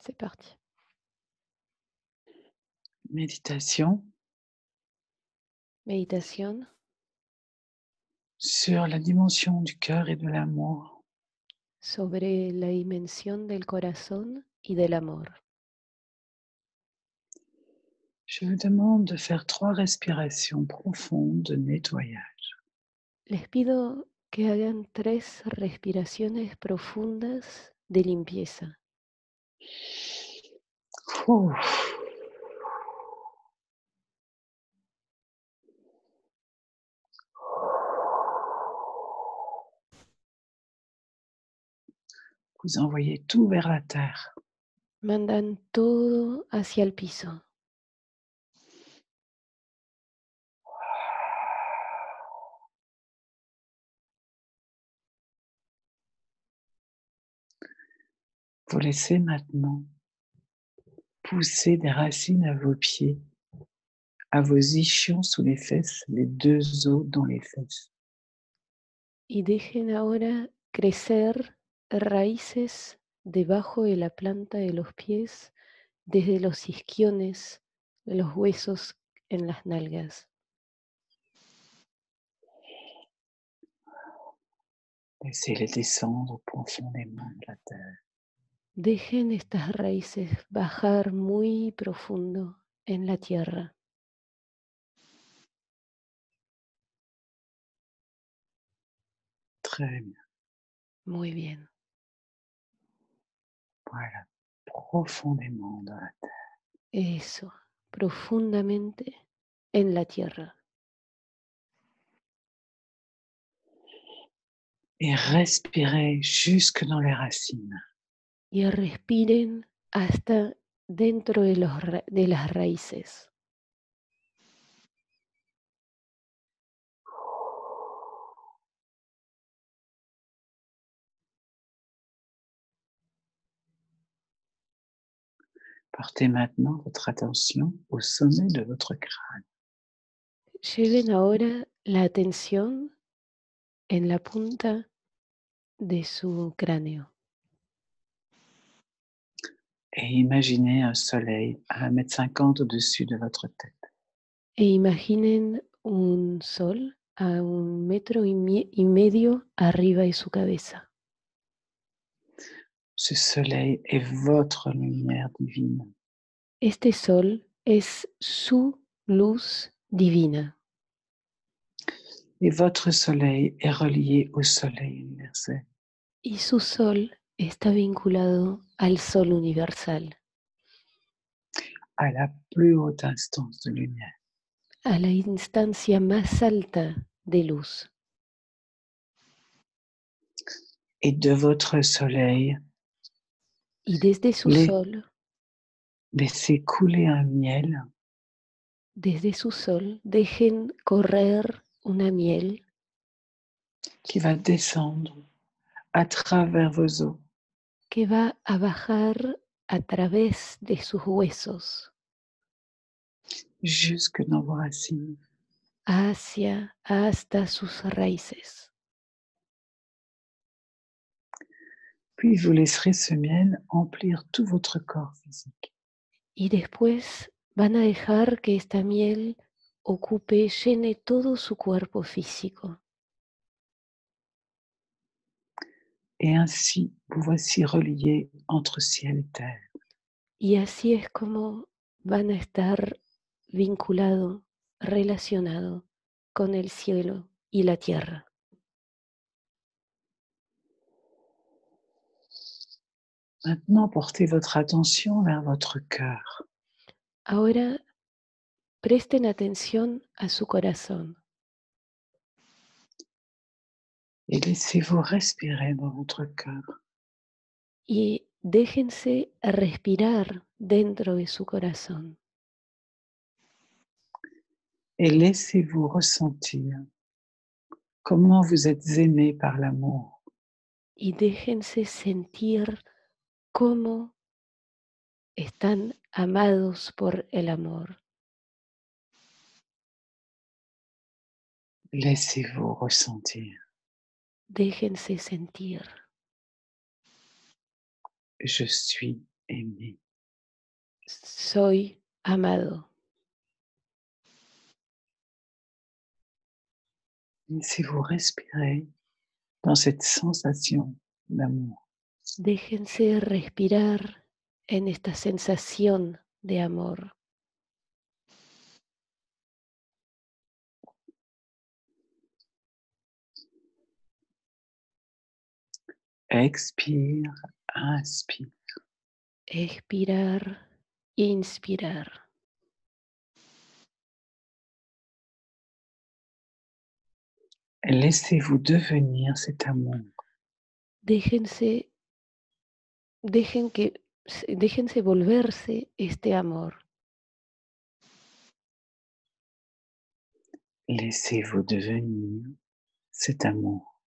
C'est parti. Méditation Meditación sur la dimension du cœur et de l'amour. sobre la dimensión del corazón y del amor. Je vous demande de faire 3 respirations profondes de nettoyage. Les pido que hagan 3 respiraciones profundas de limpieza. Ouh. Vous envoyez tout vers la terre. Mandan todo hacia el piso. Vous laissez maintenant pousser des racines à vos pieds, à vos ischions sous les fesses, les 2 os dans les fesses. Y dejen ahora crecer raíces debajo de la planta de los pies, desde los isquiones, los huesos en las nalgas. Laissez-les descendre profondément de la terre. Dejen estas raíces bajar muy profundo en la tierra. Très bien, Muy bien. voilà, profondément dans la terre. Eso, profundamente en la tierra. Et respirez jusque dans les racines. Y respiren hasta dentro de, de las raíces. Portez maintenant votre attention au sommet de votre crâne. Lleven ahora la atención en la punta de su cráneo Et imaginez un soleil à 1,50 m au-dessus de votre tête. e imaginen un sol a 1,5 metros arriba de su cabeza. Ce soleil est votre lumière divine. Este sol es su luz divina Et votre soleil est relié au soleil universel. y su sol está vinculado al sol universal, À la plus haute instance de lumière. a la instancia más alta de luz. Et de votre soleil, Y desde su lai- sol, laissez couler un miel dejen correr una miel qui va descendre à travers vos os que va a bajar a través de sus huesos jusque dans vos racines. hasta sus raíces. Puis vous laisserez ce miel emplir tout votre corps physique. Y después van a dejar que esta miel ocupe, llene todo su cuerpo físico. Et ainsi, vous voici reliés entre ciel et terre. Y así es como van a estar vinculado, relacionado con el cielo y la tierra. Maintenant, portez votre attention vers votre cœur Ahora presten atención a su corazón et laissez-vous respirer dans votre cœur. y déjense respirar dentro de su corazón Et laissez-vous ressentir comment vous êtes aimé par l'amour. y déjense sentir cómo están amados por el amor. Laissez-vous ressentir. Déjense sentir. Je suis aimé. Soy amado. Laissez-vous respirer dans cette sensation d'amour. Déjense respirar en esta sensación de amor. Expire, inspire. Expirar, inspirar. Laissez-vous devenir cet amour. Déjense, déjense volverse este amor. Laissez-vous devenir cet amour.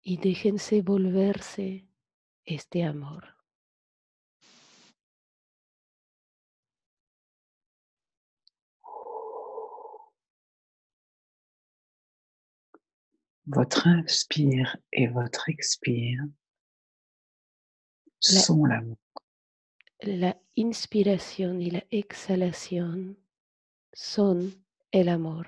Y déjense volverse este amor. Votre inspire et votre expire La, sont l'amour. la inspiración y la exhalación son el amor.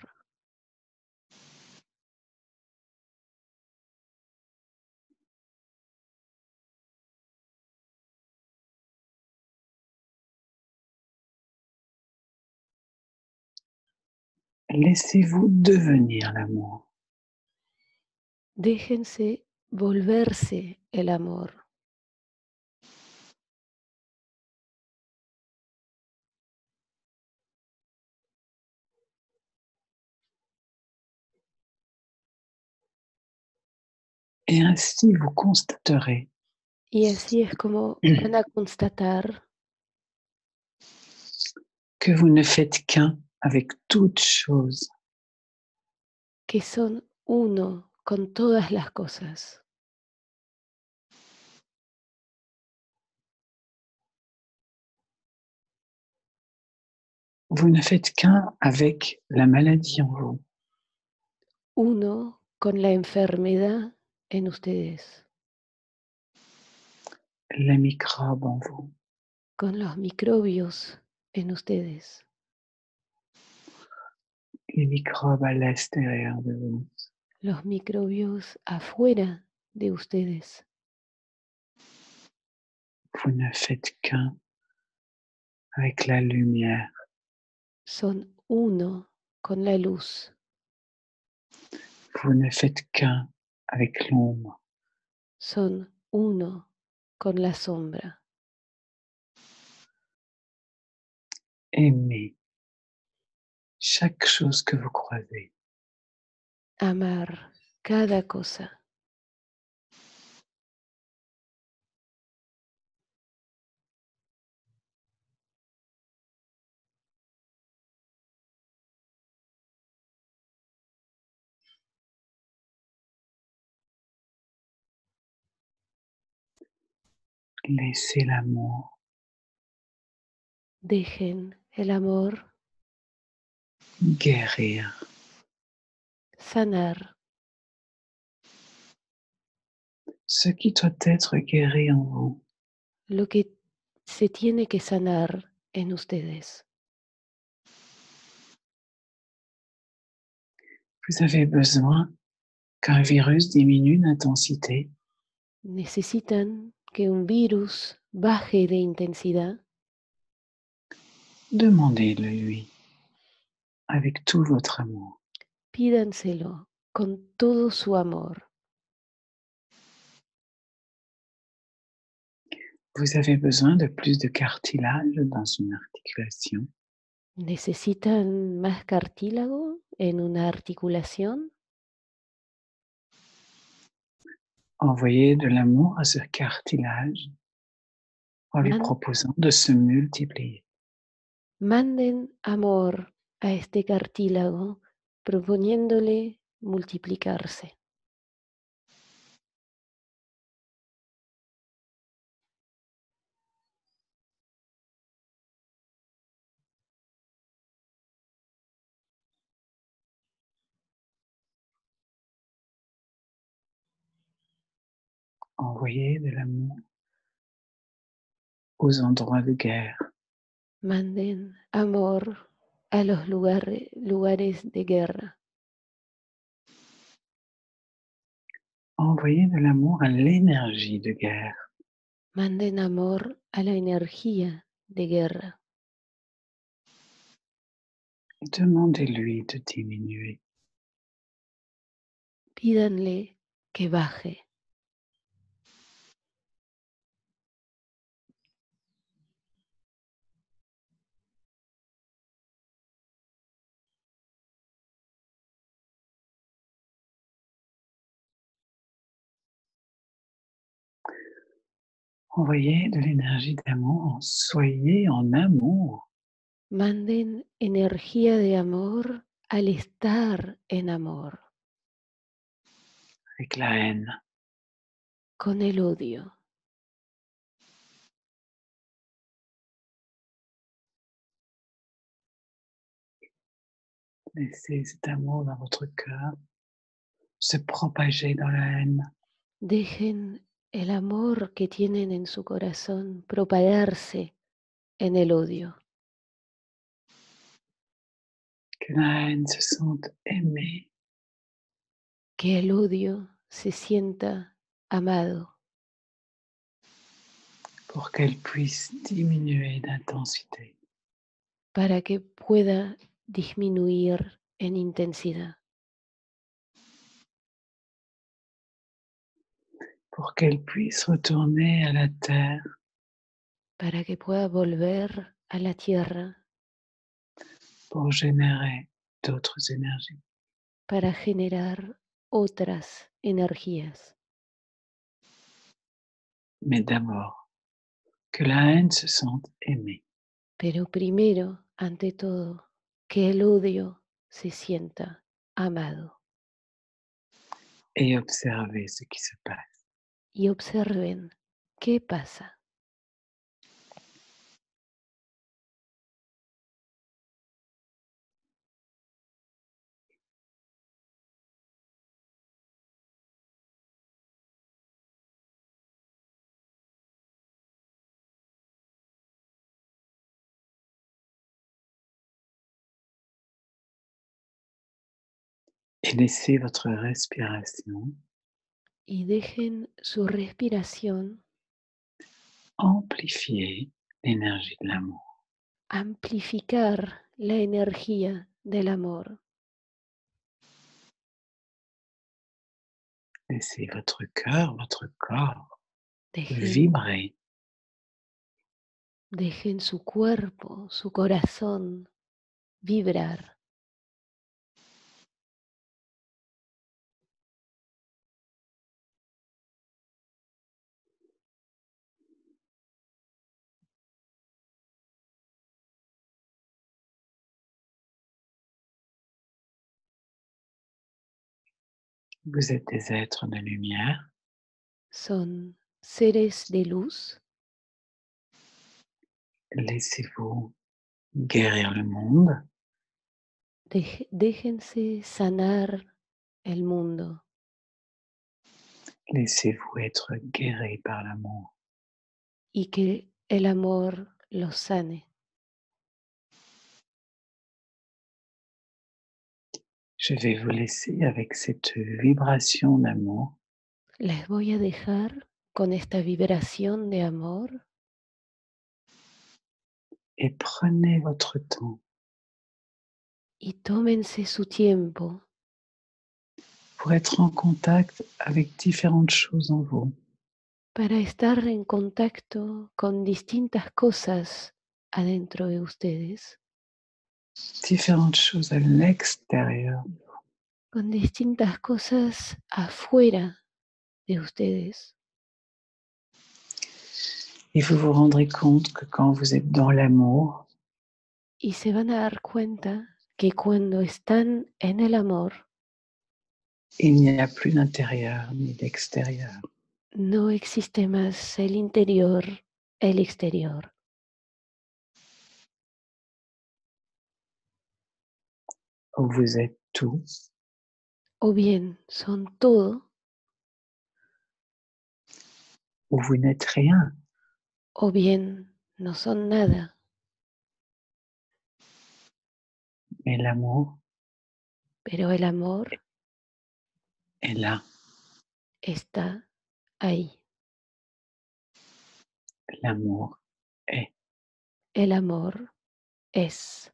Laissez-vous devenir l'amour. Déjense volverse el amor. Et ainsi vous constaterez Y así es como van a constatar que vous ne faites qu'un avec toutes choses. que son uno con todas las cosas. Vous ne faites qu'un avec la maladie en vous, Uno con la enfermedad en ustedes, les microbes en vous, con los microbios en ustedes, les microbes à l'extérieur de vous. los microbios afuera de ustedes. Vous ne faites qu'un avec la lumière. Son uno con la luz. Vous ne faites qu'un avec l'ombre. Son uno con la sombra. Aimez chaque chose que vous croisez. Amar cada cosa. Laissez l'amour Dejen el amor guérir sanar ce qui doit être guéri en vous. lo que se tiene que sanar en ustedes. Vous avez besoin qu'un virus diminue d'intensité. Necesitan que un virus baje de intensidad. Demandez-le lui avec tout votre amour. Pídanselo con todo su amor. Vous avez besoin de plus de cartilage dans une articulation. ¿Necesitan más cartílago en una articulación? Envoyez de l'amour à ce cartilage en lui Man- proposant de se multiplier. Manden amor a este cartílago proponiéndole multiplicarse. Envoyez de l'amour aux endroits de guerre. Manden amor a los lugares de guerra. Envoyez de l'amour à l'énergie de guerre. Manden amor a la energía de guerra. Demandez-lui de diminuer. Pídanle que baje. Envoyez de l'énergie d'amour. Soyez en amour Manden energía de amor al estar en amor, avec la haine. con el odio. Laissez cet amour dans votre cœur se propager dans la haine. Dejen el amor que tienen en su corazón propagarse en el odio. Que la haine se sente aimée. Que el odio se sienta amado Pour qu'elle puisse diminuer d'intensité. para que pueda disminuir en intensidad, Pour qu'elle puisse retourner à la terre para que pueda volver a la tierra pour générer d'autres énergies. para generar otras energías. Mais d'abord, que la haine se sente aimée. Pero primero, ante todo, que el odio se sienta amado Et observez ce qui se passe. y observen qué pasa. Et laissez votre respiration Y dejen su respiración amplifier l'énergie de l'amour. amplificar la energía del amor. Laissez votre cœur, votre corps Dejen, vibrer dejen su cuerpo, su corazón vibrar. Vous êtes des êtres de lumière. Son seres de luz. Laissez-vous guérir le monde. Déjense sanar el mundo Laissez-vous être guéri par l'amour. y que el amor los sane. Je vais vous laisser avec cette vibration d'amour Les voy a dejar con esta vibración de amor et prenez votre temps y tómense su tiempo pour être en contact avec différentes choses en vous. para estar en contacto con distintas cosas adentro de ustedes, Différentes choses à l'extérieur. con distintas cosas afuera de ustedes. Et vous vous rendrez compte que quand vous êtes dans l'amour, Y se van a dar cuenta que cuando están en el amor, il n'y a plus d'intérieur ni d'extérieur. no existe más el interior, el exterior. Où vous êtes tout, O bien son todo, où vous n'êtes rien. o bien no son nada, mais l'amour pero el amor est là. está ahí. L'amour est. El amor es.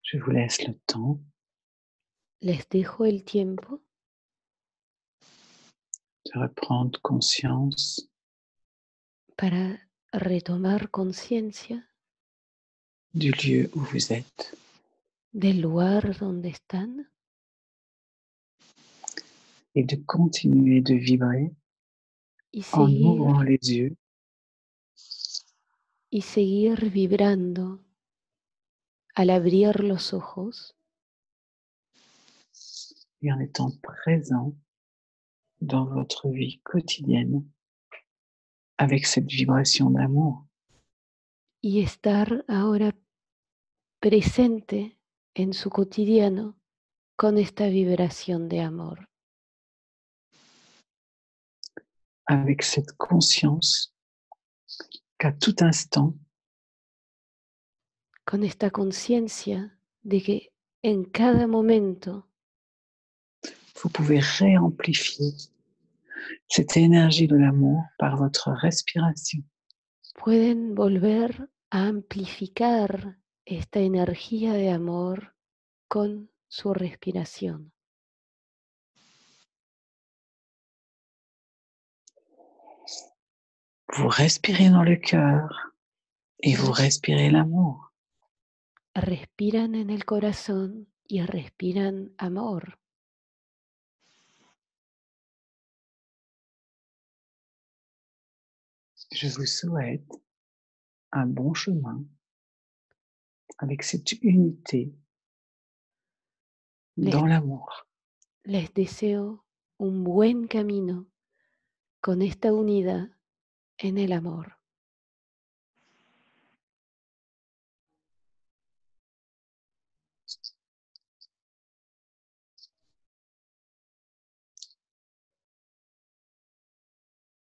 Je vous laisse le temps Les dejo el tiempo de reprendre conscience para retomar conciencia du lieu où vous êtes del lugar donde están et de continuer de vibrer y en seguir, ouvrant les yeux y seguir vibrando al abrir los ojos et en étant présent dans votre vie quotidienne avec cette vibration d'amour. y estar ahora presente en su cotidiano con esta vibración de amor, Avec cette conscience qu'à tout instant, con esta conciencia de que en cada momento vous pouvez réamplifier cette énergie de l'amour par votre respiration. pueden volver a amplificar esta energía de amor con su respiración. Vous respirez dans le cœur et vous respirez l'amour. Respiran en el corazón y respiran amor. Je vous souhaite un bon chemin avec cette unité Les, dans l'amour. les deseo un buen camino con esta unidad en el amor.